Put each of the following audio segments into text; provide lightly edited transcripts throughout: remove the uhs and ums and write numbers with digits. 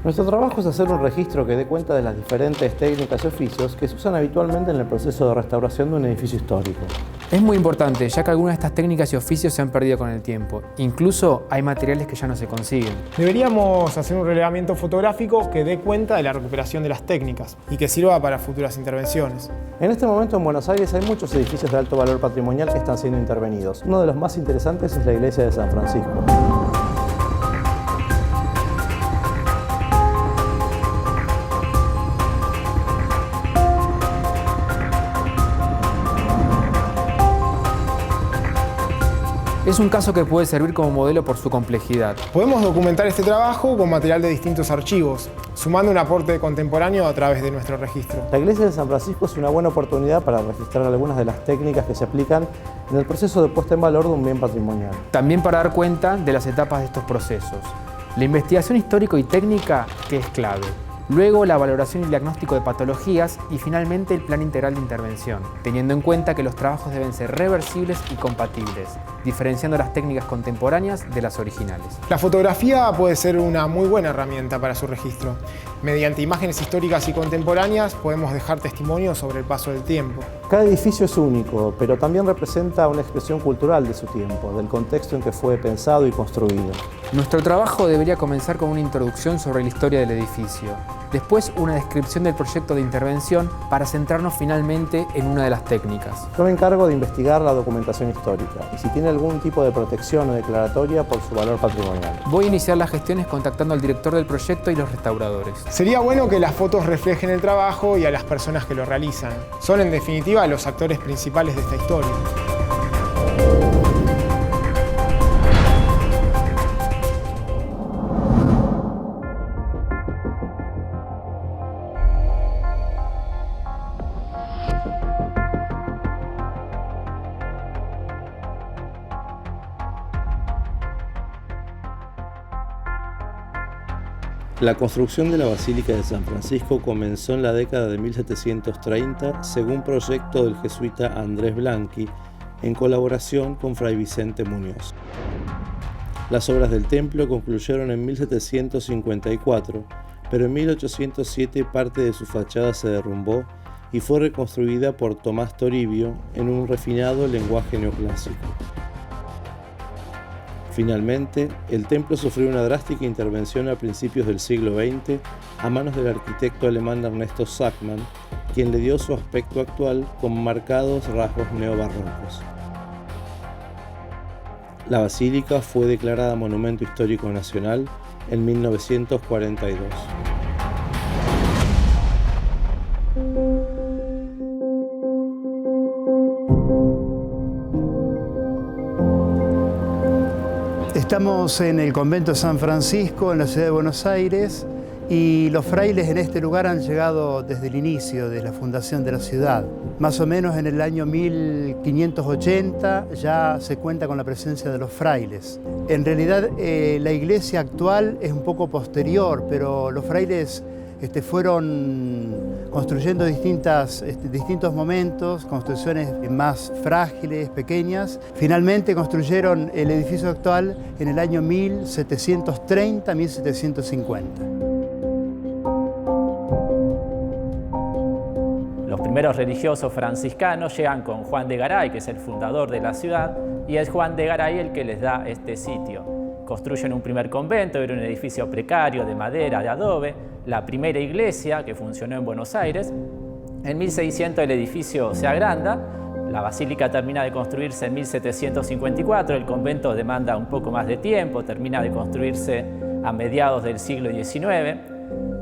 Nuestro trabajo es hacer un registro que dé cuenta de las diferentes técnicas y oficios que se usan habitualmente en el proceso de restauración de un edificio histórico. Es muy importante, ya que algunas de estas técnicas y oficios se han perdido con el tiempo. Incluso hay materiales que ya no se consiguen. Deberíamos hacer un relevamiento fotográfico que dé cuenta de la recuperación de las técnicas y que sirva para futuras intervenciones. En este momento en Buenos Aires hay muchos edificios de alto valor patrimonial que están siendo intervenidos. Uno de los más interesantes es la iglesia de San Francisco. Es un caso que puede servir como modelo por su complejidad. Podemos documentar este trabajo con material de distintos archivos, sumando un aporte contemporáneo a través de nuestro registro. La iglesia de San Francisco es una buena oportunidad para registrar algunas de las técnicas que se aplican en el proceso de puesta en valor de un bien patrimonial. También para dar cuenta de las etapas de estos procesos. La investigación histórico y técnica, que es clave. Luego la valoración y diagnóstico de patologías y finalmente el plan integral de intervención, teniendo en cuenta que los trabajos deben ser reversibles y compatibles, diferenciando las técnicas contemporáneas de las originales. La fotografía puede ser una muy buena herramienta para su registro. Mediante imágenes históricas y contemporáneas podemos dejar testimonio sobre el paso del tiempo. Cada edificio es único, pero también representa una expresión cultural de su tiempo, del contexto en que fue pensado y construido. Nuestro trabajo debería comenzar con una introducción sobre la historia del edificio. Después, una descripción del proyecto de intervención para centrarnos finalmente en una de las técnicas. Yo me encargo de investigar la documentación histórica y si tiene algún tipo de protección o declaratoria por su valor patrimonial. Voy a iniciar las gestiones contactando al director del proyecto y los restauradores. Sería bueno que las fotos reflejen el trabajo y a las personas que lo realizan. Son, en definitiva, los actores principales de esta historia. La construcción de la Basílica de San Francisco comenzó en la década de 1730 según proyecto del jesuita Andrés Blanqui en colaboración con Fray Vicente Muñoz. Las obras del templo concluyeron en 1754, pero en 1807 parte de su fachada se derrumbó y fue reconstruida por Tomás Toribio en un refinado lenguaje neoclásico. Finalmente, el templo sufrió una drástica intervención a principios del siglo XX a manos del arquitecto alemán Ernesto Sackmann, quien le dio su aspecto actual con marcados rasgos neobarrocos. La basílica fue declarada Monumento Histórico Nacional en 1942. Estamos en el convento de San Francisco, en la ciudad de Buenos Aires, y los frailes en este lugar han llegado desde el inicio de la fundación de la ciudad. Más o menos en el año 1580 ya se cuenta con la presencia de los frailes. En realidad la iglesia actual es un poco posterior, pero los frailes fueron construyendo distintos momentos, construcciones más frágiles, pequeñas. Finalmente construyeron el edificio actual en el año 1730-1750. Los primeros religiosos franciscanos llegan con Juan de Garay, que es el fundador de la ciudad, y es Juan de Garay el que les da este sitio. Construyen un primer convento, era un edificio precario de madera, de adobe, la primera iglesia que funcionó en Buenos Aires. En 1600 el edificio se agranda, la basílica termina de construirse en 1754, el convento demanda un poco más de tiempo, termina de construirse a mediados del siglo XIX.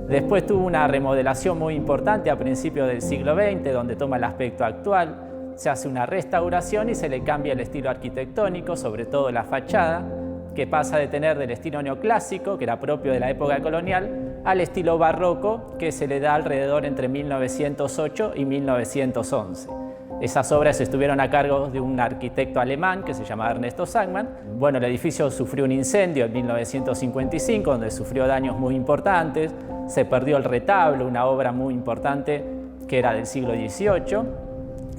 Después tuvo una remodelación muy importante a principios del siglo XX, donde toma el aspecto actual, se hace una restauración y se le cambia el estilo arquitectónico, sobre todo la fachada, que pasa de tener del estilo neoclásico, que era propio de la época colonial, al estilo barroco, que se le da alrededor entre 1908 y 1911. Esas obras estuvieron a cargo de un arquitecto alemán que se llamaba Ernesto Sackmann. Bueno, el edificio sufrió un incendio en 1955, donde sufrió daños muy importantes. Se perdió el retablo, una obra muy importante que era del siglo XVIII.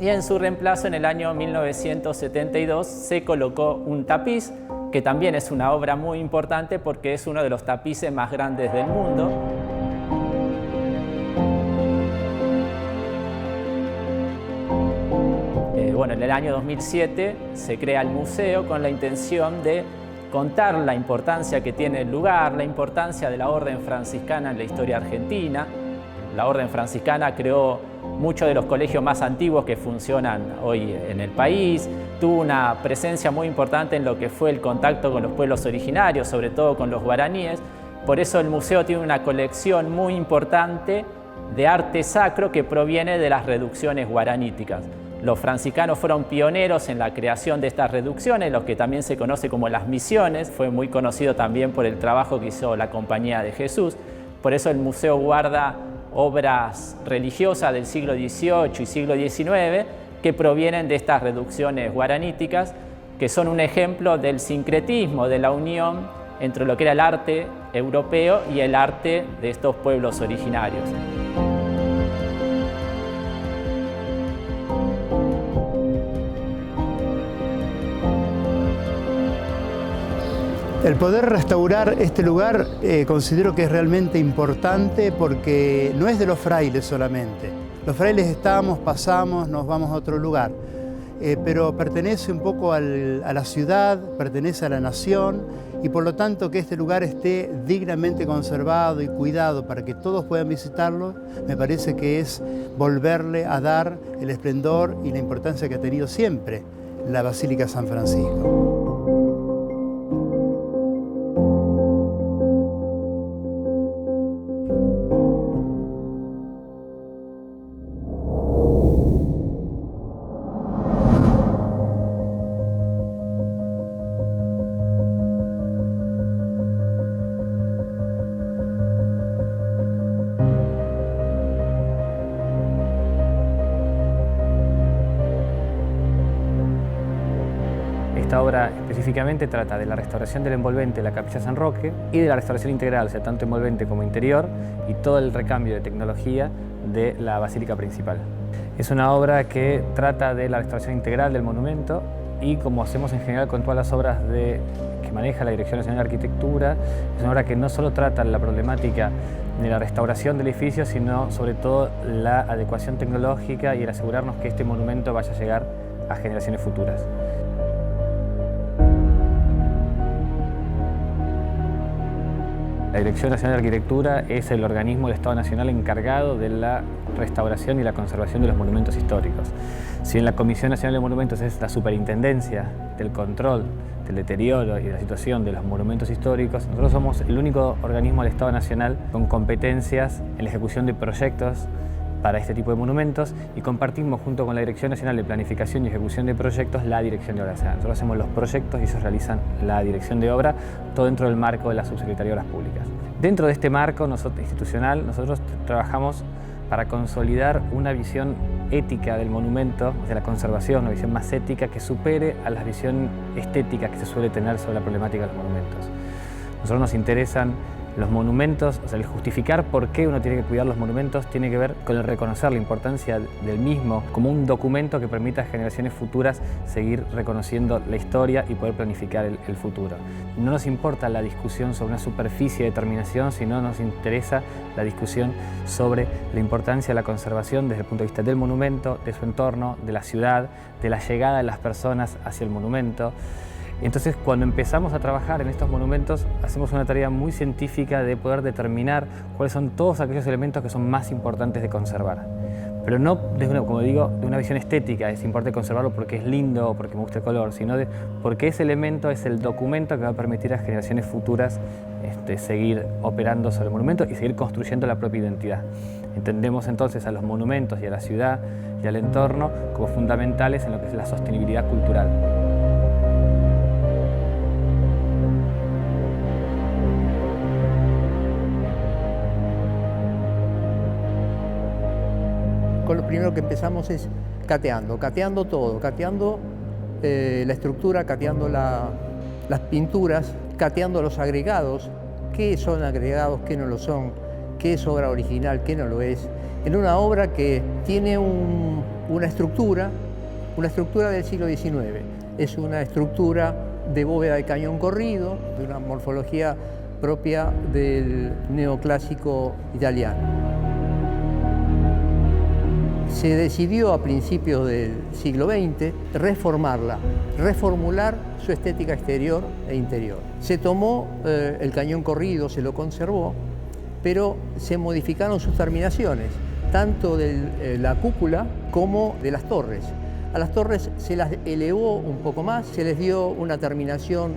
Y en su reemplazo, en el año 1972, se colocó un tapiz que también es una obra muy importante porque es uno de los tapices más grandes del mundo. Bueno, en el año 2007 se crea el museo con la intención de contar la importancia que tiene el lugar, la importancia de la Orden Franciscana en la historia argentina. La Orden Franciscana creó muchos de los colegios más antiguos que funcionan hoy en el país, tuvo una presencia muy importante en lo que fue el contacto con los pueblos originarios, sobre todo con los guaraníes. Por eso el museo tiene una colección muy importante de arte sacro que proviene de las reducciones guaraníticas. Los franciscanos fueron pioneros en la creación de estas reducciones, lo que también se conoce como las misiones. Fue muy conocido también por el trabajo que hizo la Compañía de Jesús. Por eso el museo guarda obras religiosas del siglo XVIII y siglo XIX que provienen de estas reducciones guaraníticas, que son un ejemplo del sincretismo, de la unión entre lo que era el arte europeo y el arte de estos pueblos originarios. El poder restaurar este lugar considero que es realmente importante porque no es de los frailes solamente. Los frailes estamos, pasamos, nos vamos a otro lugar, pero pertenece un poco a la ciudad, pertenece a la nación y por lo tanto que este lugar esté dignamente conservado y cuidado para que todos puedan visitarlo, me parece que es volverle a dar el esplendor y la importancia que ha tenido siempre la Basílica de San Francisco. Esta obra específicamente trata de la restauración del envolvente de la Capilla San Roque y de la restauración integral, o sea, tanto envolvente como interior, y todo el recambio de tecnología de la basílica principal. Es una obra que trata de la restauración integral del monumento y, como hacemos en general con todas las obras que maneja la Dirección Nacional de Arquitectura, es una obra que no solo trata la problemática de la restauración del edificio, sino sobre todo la adecuación tecnológica y el asegurarnos que este monumento vaya a llegar a generaciones futuras. La Dirección Nacional de Arquitectura es el organismo del Estado Nacional encargado de la restauración y la conservación de los monumentos históricos. Si bien la Comisión Nacional de Monumentos es la superintendencia del control, del deterioro y de la situación de los monumentos históricos, nosotros somos el único organismo del Estado Nacional con competencias en la ejecución de proyectos para este tipo de monumentos y compartimos junto con la Dirección Nacional de Planificación y Ejecución de Proyectos la dirección de obra. O sea, nosotros hacemos los proyectos y ellos realizan la dirección de obra, todo dentro del marco de la Subsecretaría de Obras Públicas. Dentro de este marco institucional, nosotros trabajamos para consolidar una visión ética del monumento, de la conservación, una visión más ética que supere a la visión estética que se suele tener sobre la problemática de los monumentos. A nosotros nos interesan los monumentos, o sea, el justificar por qué uno tiene que cuidar los monumentos tiene que ver con el reconocer la importancia del mismo como un documento que permita a generaciones futuras seguir reconociendo la historia y poder planificar el futuro. No nos importa la discusión sobre una superficie de determinación, sino nos interesa la discusión sobre la importancia de la conservación desde el punto de vista del monumento, de su entorno, de la ciudad, de la llegada de las personas hacia el monumento. Entonces, cuando empezamos a trabajar en estos monumentos, hacemos una tarea muy científica de poder determinar cuáles son todos aquellos elementos que son más importantes de conservar. Pero no, como digo, de una visión estética, es importante conservarlo porque es lindo o porque me gusta el color, sino de porque ese elemento es el documento que va a permitir a generaciones futuras seguir operando sobre el monumento y seguir construyendo la propia identidad. Entendemos entonces a los monumentos y a la ciudad y al entorno como fundamentales en lo que es la sostenibilidad cultural. Con lo primero que empezamos es cateando todo, cateando la estructura, cateando las pinturas, cateando los agregados, qué son agregados, qué no lo son, qué es obra original, qué no lo es. En una obra que tiene una estructura del siglo XIX. Es una estructura de bóveda de cañón corrido, de una morfología propia del neoclásico italiano. Se decidió a principios del siglo XX reformarla, reformular su estética exterior e interior. Se tomó el cañón corrido, se lo conservó, pero se modificaron sus terminaciones, tanto de la cúpula como de las torres. A las torres se las elevó un poco más, se les dio una terminación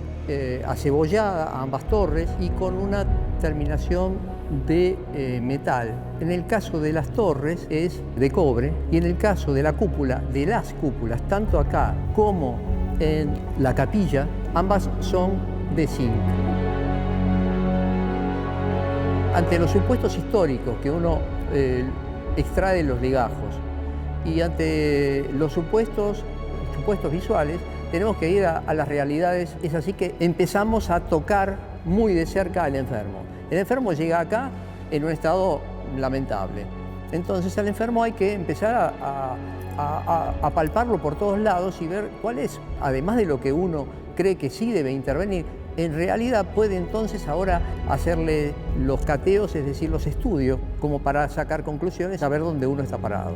acebollada a ambas torres y con una terminación de metal. En el caso de las torres es de cobre y en el caso de la cúpula, de las cúpulas, tanto acá como en la capilla, ambas son de zinc. Ante los supuestos históricos que uno extrae de los legajos y ante los supuestos visuales, tenemos que ir a las realidades. Es así que empezamos a tocar muy de cerca al enfermo. El enfermo llega acá en un estado lamentable. Entonces al enfermo hay que empezar a palparlo por todos lados y ver cuál es, además de lo que uno cree que sí debe intervenir, en realidad puede entonces ahora hacerle los cateos, es decir, los estudios, como para sacar conclusiones, saber dónde uno está parado.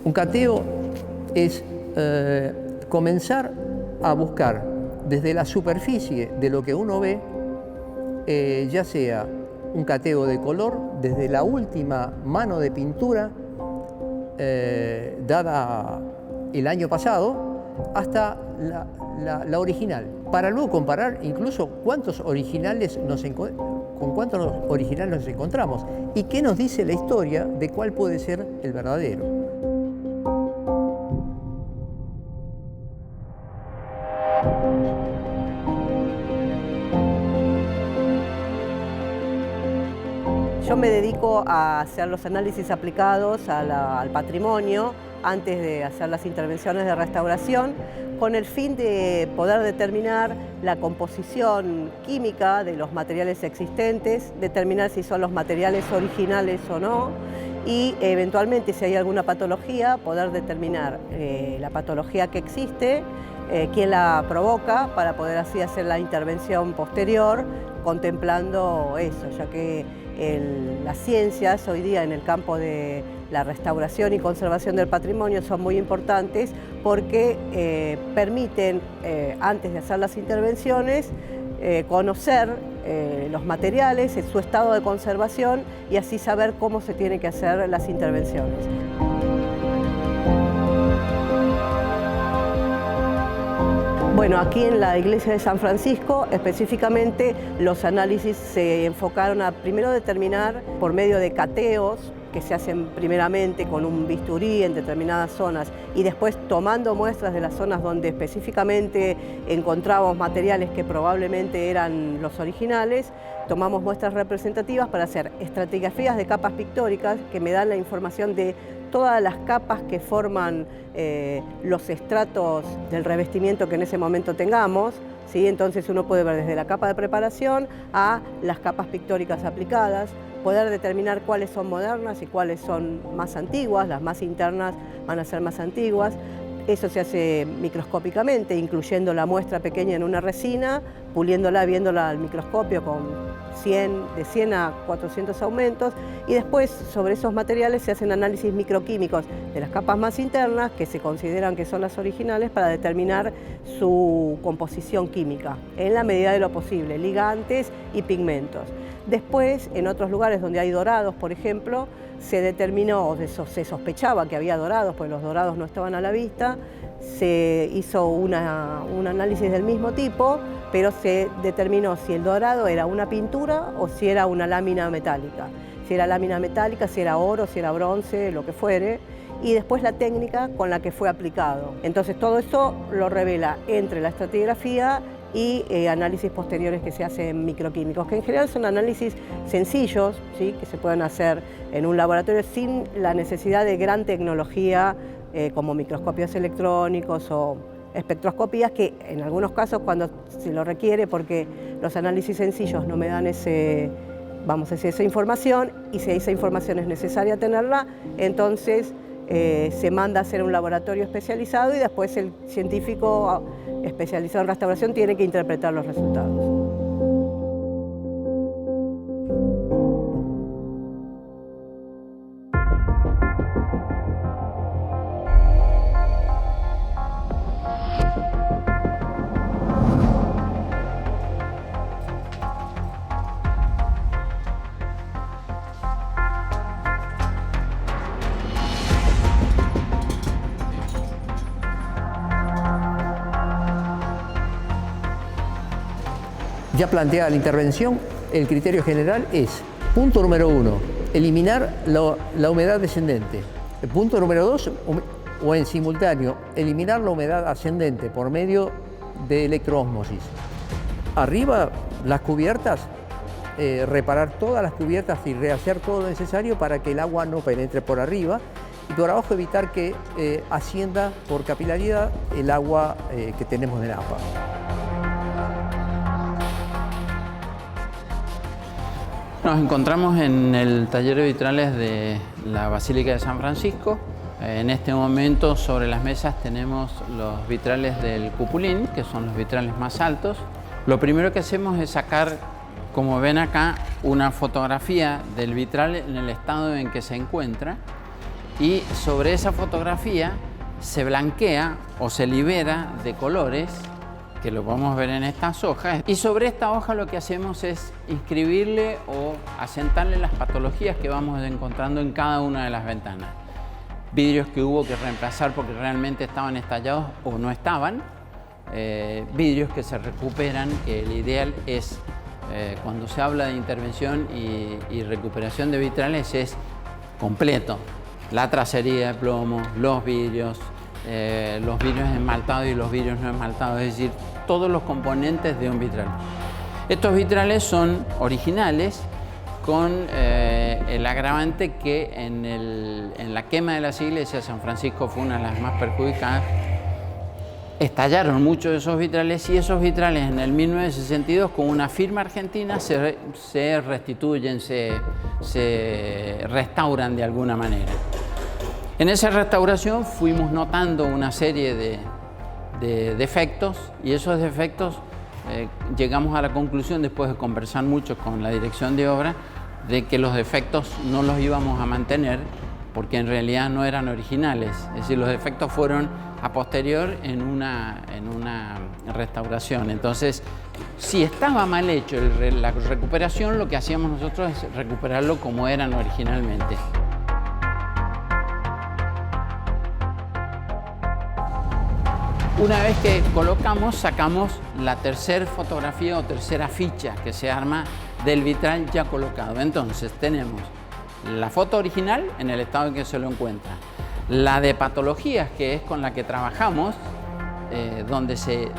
Un cateo es comenzar a buscar desde la superficie de lo que uno ve, ya sea un cateo de color, desde la última mano de pintura dada el año pasado hasta la original, para luego comparar incluso con cuántos originales nos encontramos y qué nos dice la historia de cuál puede ser el verdadero. Yo me dedico a hacer los análisis aplicados al patrimonio antes de hacer las intervenciones de restauración, con el fin de poder determinar la composición química de los materiales existentes, determinar si son los materiales originales o no, y eventualmente, si hay alguna patología, poder determinar la patología que existe, quién la provoca, para poder así hacer la intervención posterior contemplando eso, ya que las ciencias hoy día en el campo de la restauración y conservación del patrimonio son muy importantes porque permiten, antes de hacer las intervenciones, conocer los materiales, su estado de conservación y así saber cómo se tienen que hacer las intervenciones. Bueno, aquí en la iglesia de San Francisco, específicamente, los análisis se enfocaron a primero determinar por medio de cateos, que se hacen primeramente con un bisturí en determinadas zonas y después tomando muestras de las zonas donde específicamente encontramos materiales que probablemente eran los originales, tomamos muestras representativas para hacer estratigrafías de capas pictóricas que me dan la información de todas las capas que forman los estratos del revestimiento que en ese momento tengamos, ¿sí? Entonces uno puede ver desde la capa de preparación a las capas pictóricas aplicadas, poder determinar cuáles son modernas y cuáles son más antiguas, las más internas van a ser más antiguas. Eso se hace microscópicamente, incluyendo la muestra pequeña en una resina, puliéndola, viéndola al microscopio con de 100 a 400 aumentos, y después sobre esos materiales se hacen análisis microquímicos de las capas más internas, que se consideran que son las originales, para determinar su composición química, en la medida de lo posible, ligantes y pigmentos. Después, en otros lugares donde hay dorados, por ejemplo, se determinó, o se sospechaba que había dorados, pues los dorados no estaban a la vista, se hizo un análisis del mismo tipo, pero se determinó si el dorado era una pintura o si era una lámina metálica. Si era lámina metálica, si era oro, si era bronce, lo que fuere, y después la técnica con la que fue aplicado. Entonces todo eso lo revela entre la estratigrafía y análisis posteriores que se hacen microquímicos, que en general son análisis sencillos, ¿sí? Que se pueden hacer en un laboratorio sin la necesidad de gran tecnología como microscopios electrónicos o espectroscopías, que en algunos casos cuando se lo requiere, porque los análisis sencillos no me dan esa información, y si esa información es necesaria tenerla, entonces se manda a hacer un laboratorio especializado y después el científico especializado en restauración tiene que interpretar los resultados. Ya planteada la intervención, el criterio general es, punto número 1, eliminar la humedad descendente. El punto número 2, o en simultáneo, eliminar la humedad ascendente por medio de electroósmosis. Arriba, las cubiertas, reparar todas las cubiertas y rehacer todo lo necesario para que el agua no penetre por arriba, y por abajo evitar que ascienda por capilaridad el agua que tenemos en el APA. Nos encontramos en el taller de vitrales de la Basílica de San Francisco. En este momento sobre las mesas tenemos los vitrales del cupulín, que son los vitrales más altos. Lo primero que hacemos es sacar, como ven acá, una fotografía del vitral en el estado en que se encuentra, y sobre esa fotografía se blanquea o se libera de colores, que lo podemos ver en estas hojas, y sobre esta hoja lo que hacemos es inscribirle o asentarle las patologías que vamos encontrando en cada una de las ventanas. Vidrios que hubo que reemplazar porque realmente estaban estallados o no estaban, vidrios que se recuperan, que el ideal es, cuando se habla de intervención y recuperación de vitrales, es completo. La tracería de plomo, los vidrios esmaltados y los vidrios no esmaltados, es decir, todos los componentes de un vitral. Estos vitrales son originales, con el agravante que en la quema de las iglesias, San Francisco fue una de las más perjudicadas, estallaron muchos de esos vitrales, y esos vitrales en el 1962 con una firma argentina se restituyen, se restauran de alguna manera. En esa restauración fuimos notando una serie de defectos, y esos defectos llegamos a la conclusión, después de conversar mucho con la dirección de obra, de que los defectos no los íbamos a mantener porque en realidad no eran originales. Es decir, los defectos fueron a posterior en una restauración. Entonces, si estaba mal hecho la recuperación, lo que hacíamos nosotros es recuperarlo como eran originalmente. Una vez que colocamos, sacamos la tercera fotografía o tercera ficha que se arma del vitral ya colocado. Entonces tenemos la foto original en el estado en que se lo encuentra, la de patologías, que es con la que trabajamos, donde se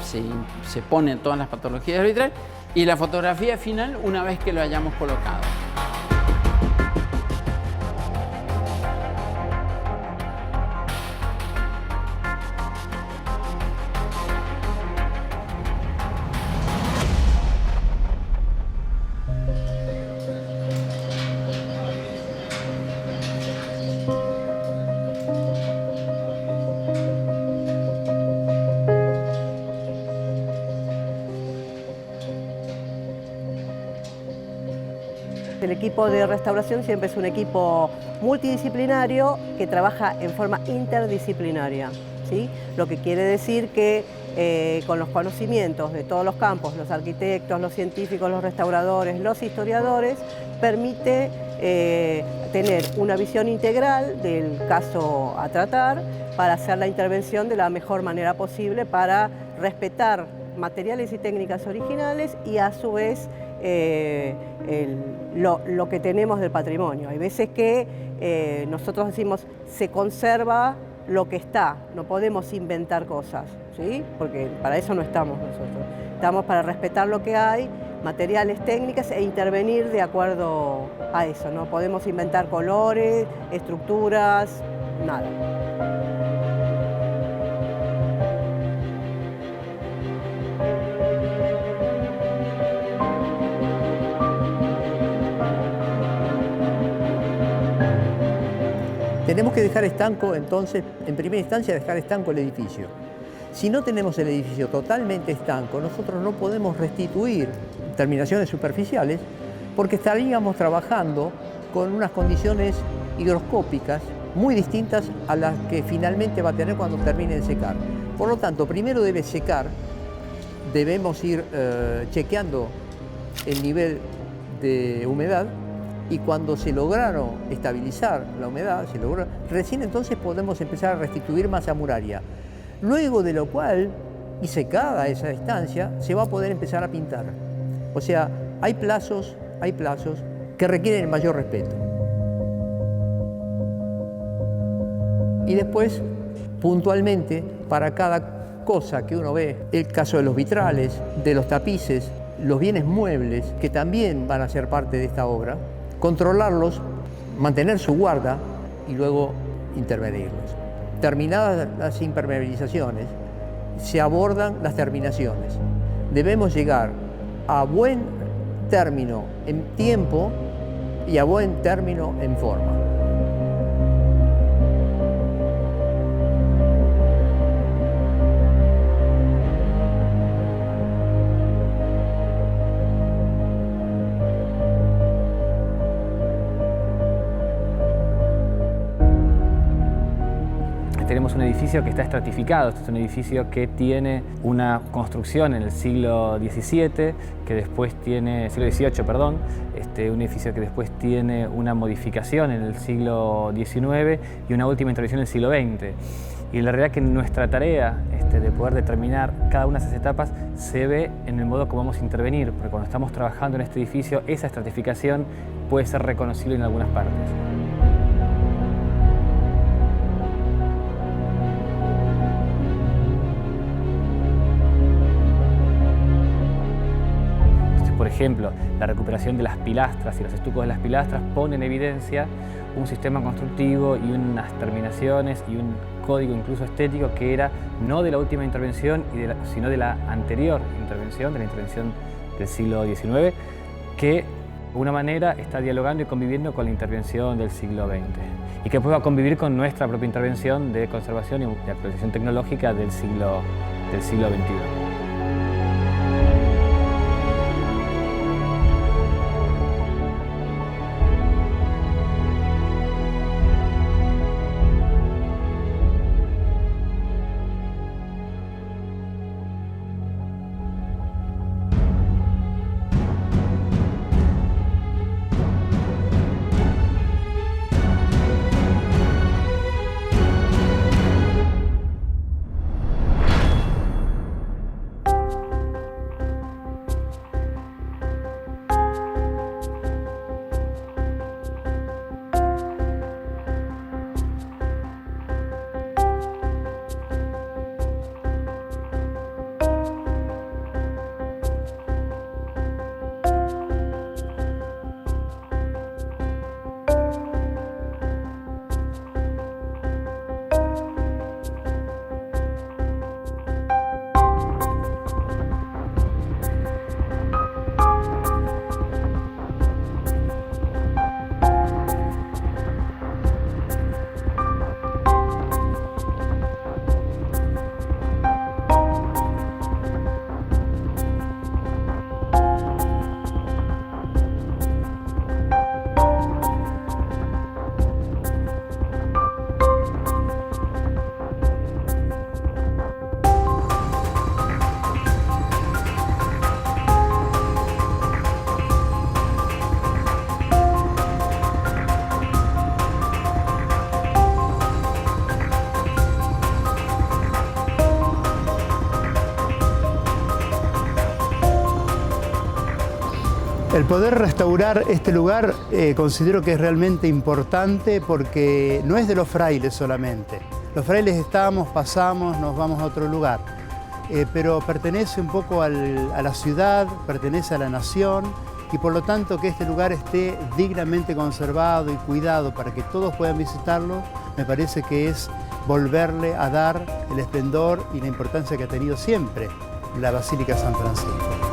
ponen todas las patologías del vitral, y la fotografía final una vez que lo hayamos colocado. El equipo de restauración siempre es un equipo multidisciplinario que trabaja en forma interdisciplinaria, ¿sí? Lo que quiere decir que con los conocimientos de todos los campos, los arquitectos, los científicos, los restauradores, los historiadores, permite tener una visión integral del caso a tratar para hacer la intervención de la mejor manera posible, para respetar materiales y técnicas originales y a su vez lo que tenemos del patrimonio. Hay veces que nosotros decimos se conserva lo que está, no podemos inventar cosas, ¿sí? Porque para eso no estamos nosotros. Estamos para respetar lo que hay, materiales, técnicas e intervenir de acuerdo a eso. No podemos inventar colores, estructuras, nada. Tenemos que dejar estanco, entonces, en primera instancia, dejar estanco el edificio. Si no tenemos el edificio totalmente estanco, nosotros no podemos restituir terminaciones superficiales porque estaríamos trabajando con unas condiciones higroscópicas muy distintas a las que finalmente va a tener cuando termine de secar. Por lo tanto, primero debe secar, debemos ir chequeando el nivel de humedad, y cuando se lograron estabilizar la humedad, recién entonces podemos empezar a restituir masa muraria. Luego de lo cual, y secada esa estancia, se va a poder empezar a pintar. O sea, hay plazos que requieren el mayor respeto. Y después, puntualmente, para cada cosa que uno ve, el caso de los vitrales, de los tapices, los bienes muebles, que también van a ser parte de esta obra, controlarlos, mantener su guarda y luego intervenirlos. Terminadas las impermeabilizaciones, se abordan las terminaciones. Debemos llegar a buen término en tiempo y a buen término en forma. Tenemos un edificio que está estratificado. Este es un edificio que tiene una construcción en el siglo XVII, que después tiene, siglo XVIII, perdón, un edificio que después tiene una modificación en el siglo XIX y una última intervención en el siglo XX. Y la realidad que nuestra tarea de poder determinar cada una de esas etapas se ve en el modo como vamos a intervenir, porque cuando estamos trabajando en este edificio, esa estratificación puede ser reconocible en algunas partes. Por ejemplo, la recuperación de las pilastras y los estucos de las pilastras pone en evidencia un sistema constructivo y unas terminaciones y un código incluso estético que era no de la última intervención, sino de la anterior intervención, de la intervención del siglo XIX, que de alguna manera está dialogando y conviviendo con la intervención del siglo XX y que después va a convivir con nuestra propia intervención de conservación y de actualización tecnológica del siglo XXI. El poder restaurar este lugar considero que es realmente importante porque no es de los frailes solamente. Los frailes estamos, pasamos, nos vamos a otro lugar, pero pertenece un poco a la ciudad, pertenece a la nación, y por lo tanto que este lugar esté dignamente conservado y cuidado para que todos puedan visitarlo, me parece que es volverle a dar el esplendor y la importancia que ha tenido siempre la Basílica de San Francisco.